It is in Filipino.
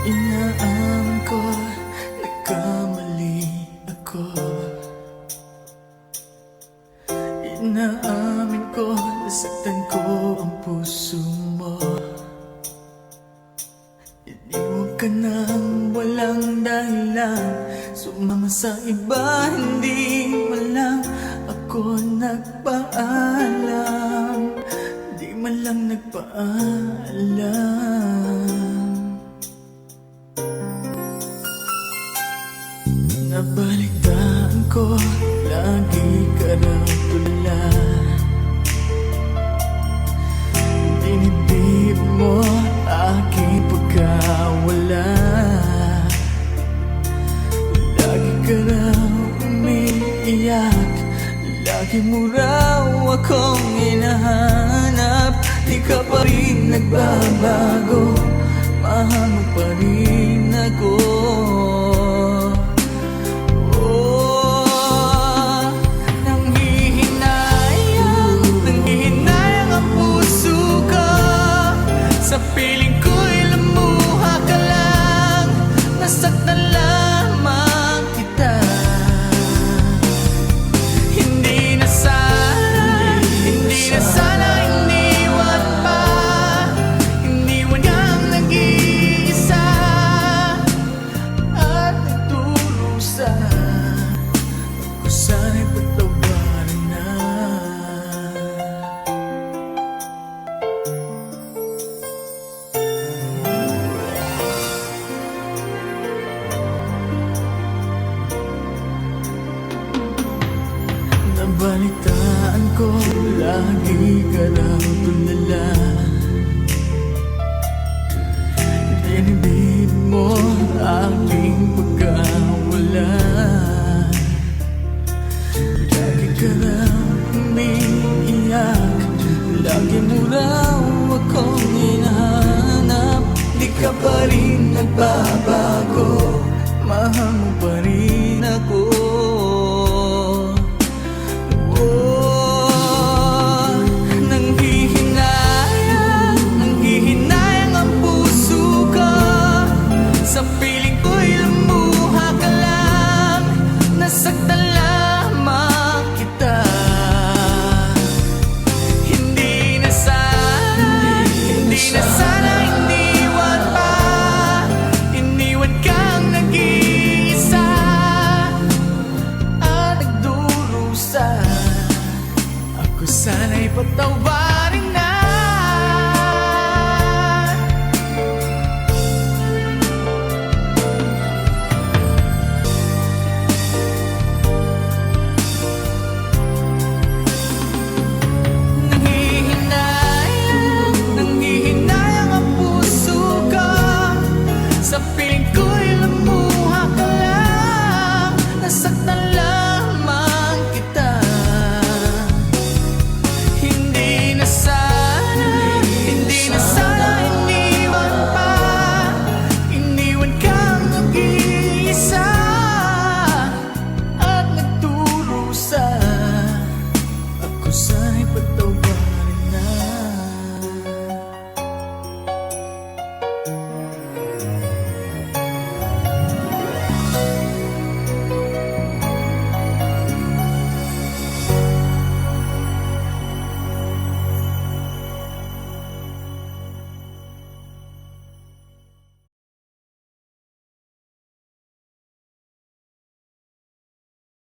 Inaamin ko, nagkamali ako. Inaamin ko, nasaktan ko ang puso mo. Iniwan ka nang walang dahilan, sumama sa iba, hindi man lang ako nagpaalam. Di man lang nagpaalam. Nabalitaan ko, lagi ka raw tulala. Dinibdib mo aking pagkawala. Lagi ka raw umiiyak, lagi mo raw akong hinahanap. Di ka pa rin nagbabago, mahal mo pa rin ako. Sa piling ko'y lumuha ka lang, nasaktan lamang kita. Hindi na sana iniwan pa. Iniwan kang nag-iisa at nagdurusa. Ako sana'y patawarin na. Nabalitaan ko, lagi ka raw tulala. Dinibdib mo aking pagkawala. Lagi ka raw umiiyak, lagi mo raw akong hinahanap. Di ka pa rin nagbabago, mahal mo pa rin ako. Nasaktan lamang kita. Hindi na sana iniwan pa. Iniwan kang nag-iisa at nagdurusa. Ako sana'y patawarin.